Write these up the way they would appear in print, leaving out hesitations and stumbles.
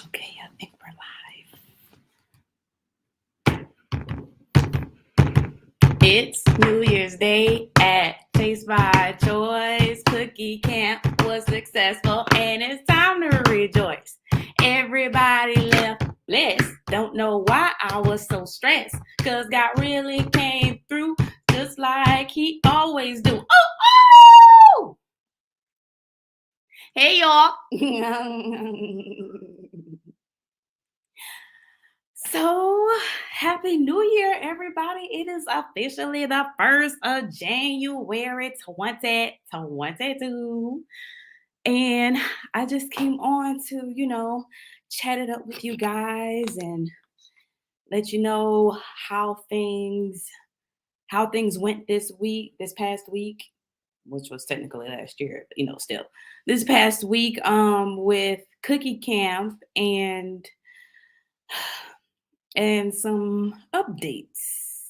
Okay, I think we're live. It's New Year's Day at Chaste By Choice. Cookie camp was successful and it's time to rejoice. Everybody left blessed. Don't know why I was so stressed. Cause God really came through just like he always do. Oh! Hey y'all. So, happy New Year, everybody. It is officially the 1st of January 2022. And I just came on to, chat it up with you guys and let you know how things went this past week, which was technically last year, but still. This past week with Cookie Camp and some updates.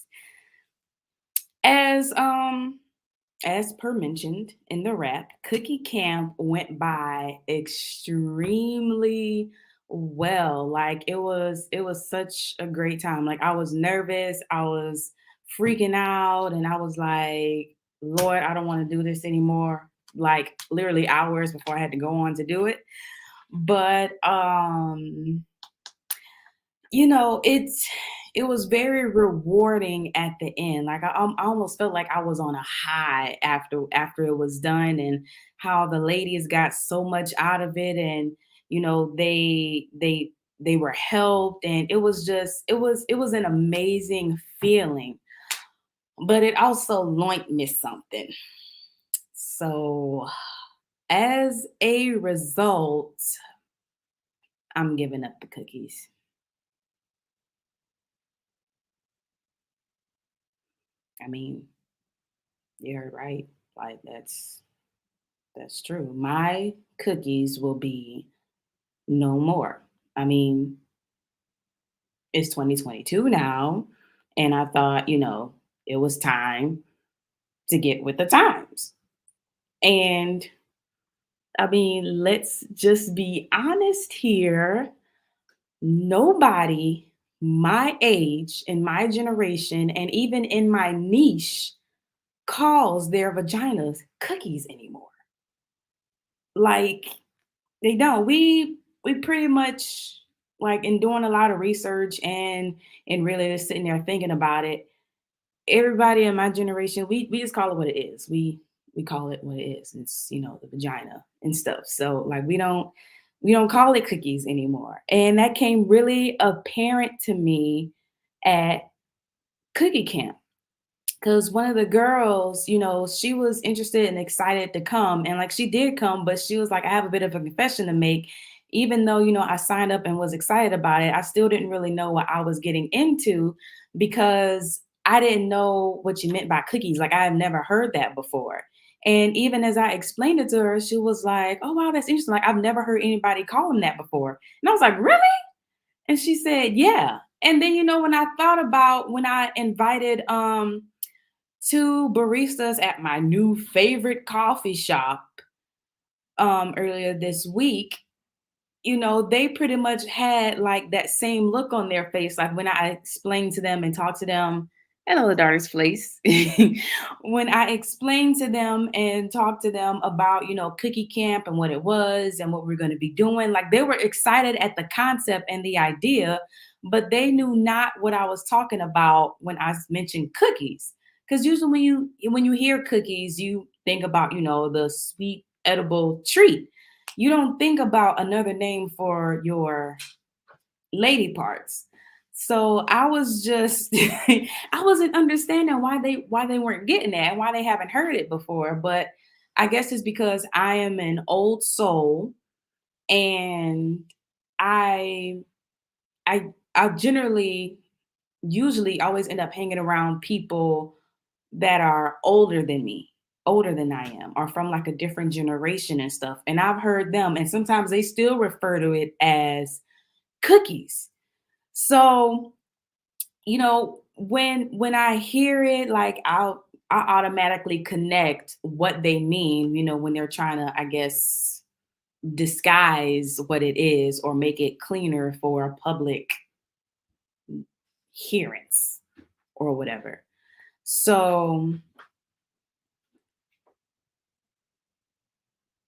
As as per mentioned in the rap, Cookie Camp went by extremely well. Like it was such a great time. Like I was nervous, I was freaking out, and I was like, Lord, I don't want to do this anymore. Like literally hours before I had to go on to do it. But it was very rewarding at the end. Like I almost felt like I was on a high after it was done, and how the ladies got so much out of it, and they were helped, and it was an amazing feeling. But it also loined me something. So as a result, I'm giving up the cookies. I mean, you heard right. Like that's true. My cookies will be no more. I mean, it's 2022 now, and I thought, it was time to get with the times. And I mean, let's just be honest here. Nobody my age, in my generation, and even in my niche calls their vaginas cookies anymore. Like they don't. We pretty much, like, in doing a lot of research and really just sitting there thinking about it. Everybody in my generation, we just call it what it is. We call it what it is. It's the vagina and stuff. So like we don't call it cookies anymore. And that came really apparent to me at cookie camp, because one of the girls, she was interested and excited to come. And like she did come, but she was like, I have a bit of a confession to make. Even though, I signed up and was excited about it, I still didn't really know what I was getting into, because I didn't know what you meant by cookies. Like I have never heard that before. And even as I explained it to her, she was like, oh, wow, that's interesting. Like I've never heard anybody call them that before. And I was like, really? And she said, yeah. And then, when I thought about when I invited, two baristas at my new favorite coffee shop earlier this week, they pretty much had like that same look on their face. Like when I explained to them and talked to them, hello, the darkest place. When I explained to them and talked to them about, Cookie Camp and what it was and what we're going to be doing, like they were excited at the concept and the idea, but they knew not what I was talking about when I mentioned cookies. Because usually when you hear cookies, you think about, the sweet edible treat. You don't think about another name for your lady parts. So I was just I wasn't understanding why they weren't getting that and why they haven't heard it before. But I guess it's because I am an old soul, and I I generally usually always end up hanging around people that are older than I am, or from like a different generation and stuff. And I've heard them, and sometimes they still refer to it as cookies. So, when I hear it, like I automatically connect what they mean, when they're trying to, I guess, disguise what it is or make it cleaner for public hearance or whatever. So,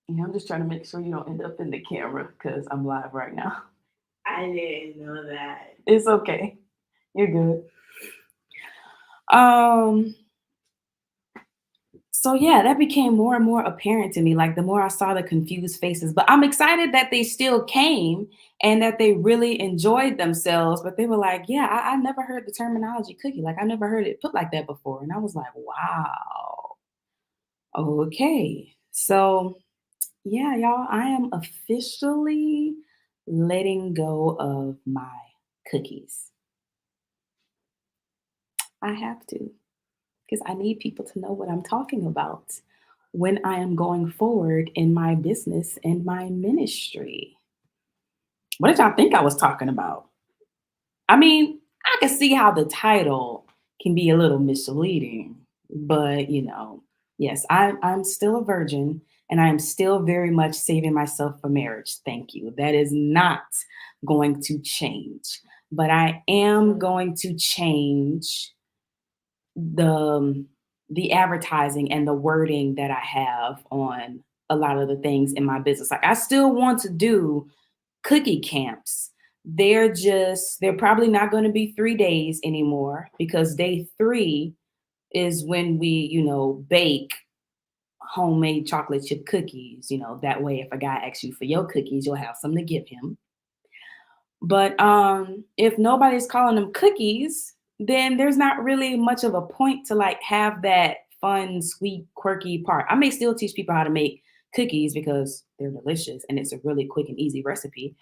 I'm just trying to make sure you don't end up in the camera because I'm live right now. I didn't know that. It's okay. You're good. Um, so yeah, that became more and more apparent to me. Like the more I saw the confused faces, but I'm excited that they still came and that they really enjoyed themselves. But they were like, "Yeah, I never heard the terminology cookie. Like I never heard it put like that before." And I was like, "Wow, okay." So yeah, y'all, I am officially letting go of my cookies. I have to because I need people to know what I'm talking about when I am going forward in my business and my ministry. What did y'all think I was talking about? I mean, I can see how the title can be a little misleading, but yes, I'm still a virgin and I am still very much saving myself for marriage. Thank you. That is not going to change, but I am going to change the the advertising and the wording that I have on a lot of the things in my business. Like I still want to do cookie camps. They're probably not going to be 3 days anymore because day 3 is when we, bake homemade chocolate chip cookies. That way if a guy asks you for your cookies, you'll have some to give him. But if nobody's calling them cookies, then there's not really much of a point to like have that fun, sweet, quirky part. I may still teach people how to make cookies because they're delicious and it's a really quick and easy recipe.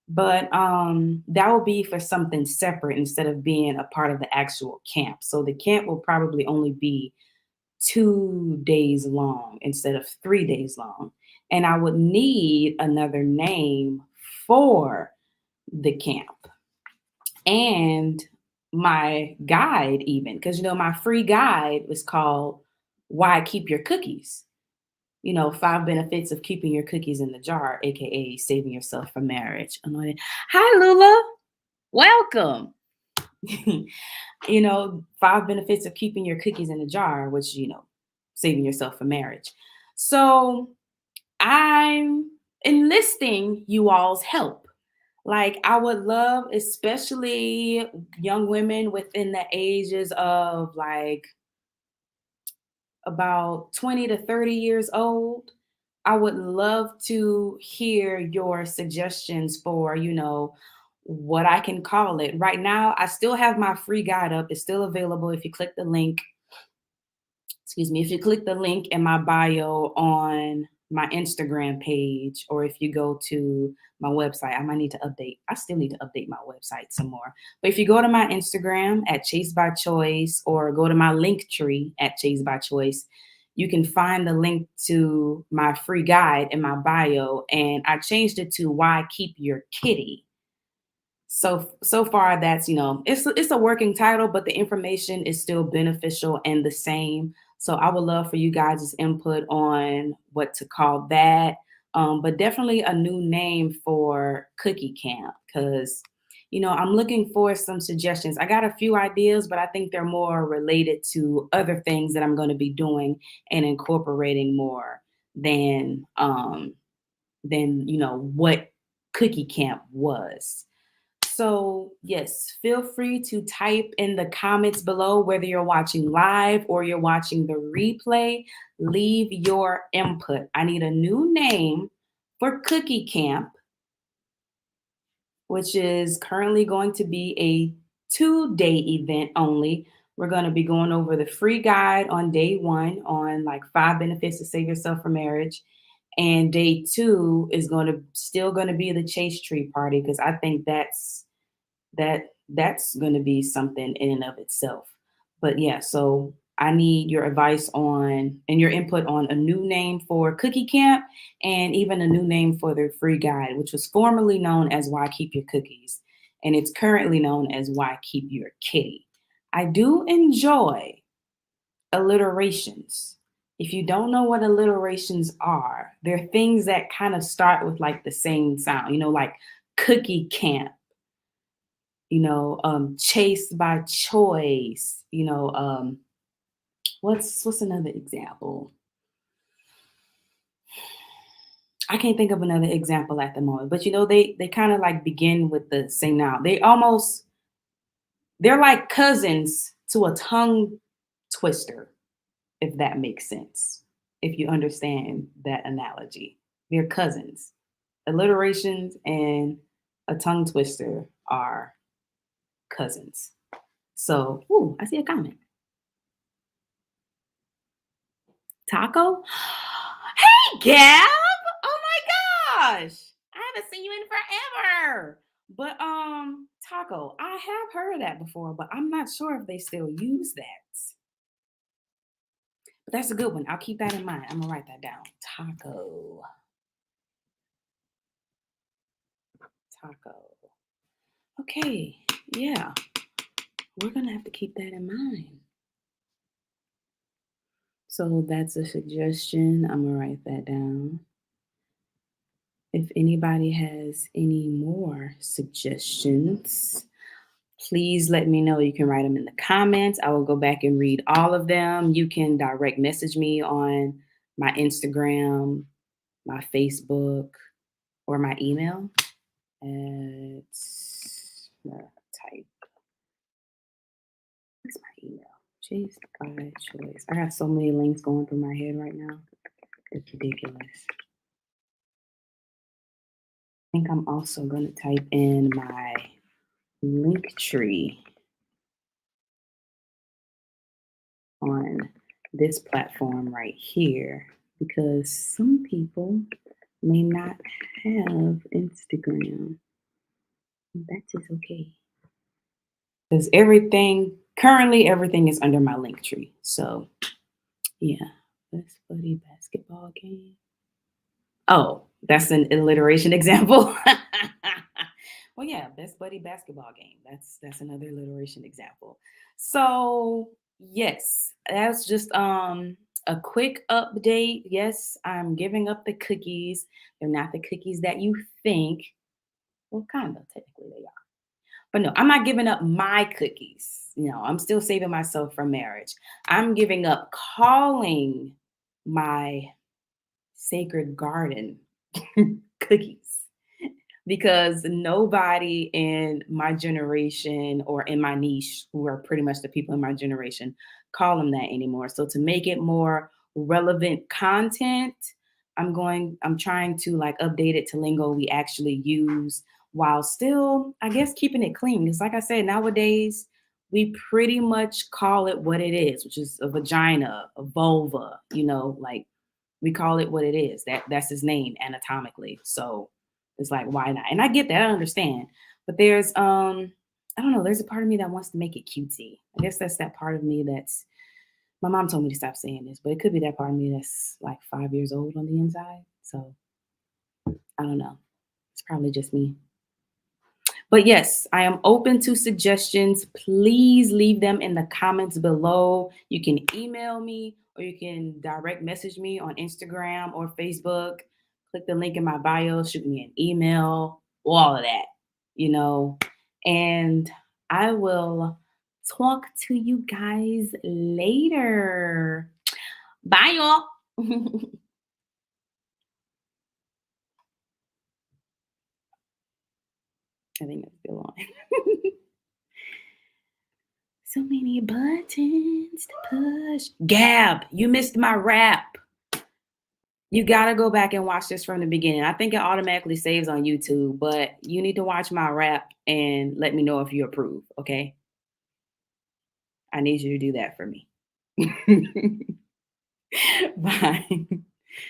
But that will be for something separate instead of being a part of the actual camp. So the camp will probably only be 2 days long instead of 3 days long. And I would need another name for the camp and my guide even because my free guide was called why keep your cookies, 5 benefits of keeping your cookies in the jar, aka saving yourself from marriage. Anointed. Hi Lula, welcome. 5 benefits of keeping your cookies in the jar, which saving yourself from marriage. So I'm enlisting you all's help. Like, I would love, especially young women within the ages of like about 20 to 30 years old. I would love to hear your suggestions for, what I can call it. Right now, I still have my free guide up. It's still available if you click the link, excuse me, if you click the link in my bio on my Instagram page, or if you go to my website, I might need to update. I still need to update my website some more. But if you go to my Instagram at Chaste By Choice, or go to my link tree at Chaste By Choice, you can find the link to my free guide in my bio. And I changed it to Why Keep Your Kitty. So far that's it's a working title, but the information is still beneficial and the same. So I would love for you guys' input on what to call that. But definitely a new name for cookie camp because I'm looking for some suggestions. I got a few ideas, but I think they're more related to other things that I'm going to be doing and incorporating more than what cookie camp was. So, yes, feel free to type in the comments below whether you're watching live or you're watching the replay. Leave your input. I need a new name for Cookie Camp, which is currently going to be a 2-day event only. We're going to be going over the free guide on day 1 on like 5 benefits to save yourself from marriage. And day 2 is still going to be the chase tree party because I think that's going to be something in and of itself. But yeah, so I need your advice on and your input on a new name for Cookie Camp and even a new name for their free guide, which was formerly known as Why Keep Your Cookies, and it's currently known as Why Keep Your Kitty. I do enjoy alliterations. If you don't know what alliterations are, they're things that kind of start with like the same sound, like cookie camp, chaste by choice, what's another example? I can't think of another example at the moment, but they kind of like begin with the same noun. They're like cousins to a tongue twister, if that makes sense. If you understand that analogy, they're cousins. Alliterations and a tongue twister are cousins. So, ooh, I see a comment. Taco? Hey, Gab! Oh my gosh! I haven't seen you in forever. But taco, I have heard of that before, but I'm not sure if they still use that. But that's a good one. I'll keep that in mind. I'm gonna write that down. Taco. Taco. Okay, yeah. We're gonna have to keep that in mind. So that's a suggestion. I'm gonna write that down. If anybody has any more suggestions, please let me know. You can write them in the comments. I will go back and read all of them. You can direct message me on my Instagram, my Facebook, or my email. It's type. What's my email? Chaste by Choice. I have so many links going through my head right now. It's ridiculous. I think I'm also going to type in my link tree on this platform right here because some people may not have Instagram. That is okay. Because currently everything is under my link tree. So yeah. Best buddy basketball game. Oh, that's an alliteration example. Well, yeah, best buddy basketball game. That's another alliteration example. So yes, that's just a quick update. Yes, I'm giving up the cookies. They're not the cookies that you think. Well, kind of technically they are. But no, I'm not giving up my cookies. I'm still saving myself from marriage. I'm giving up calling my sacred garden cookies because nobody in my generation or in my niche, who are pretty much the people in my generation, call them that anymore. So to make it more relevant content, I'm trying to like update it to lingo we actually use while still, I guess, keeping it clean. Because like I said, nowadays we pretty much call it what it is, which is a vagina, a vulva, like we call it what it is. That's his name anatomically. So it's like, why not? And I get that, I understand. But there's I don't know, there's a part of me that wants to make it cutesy. I guess that's that part of me that's my mom told me to stop saying this, but it could be that part of me that's like 5 years old on the inside. So I don't know. It's probably just me. But yes, I am open to suggestions. Please leave them in the comments below. You can email me or you can direct message me on Instagram or Facebook. Click the link in my bio, shoot me an email, all of that, you know. And I will talk to you guys later. Bye, y'all. I think that's still on. So many buttons to push. Gab, you missed my rap. You got to go back and watch this from the beginning. I think it automatically saves on YouTube, but you need to watch my rap and let me know if you approve, okay? I need you to do that for me. Bye.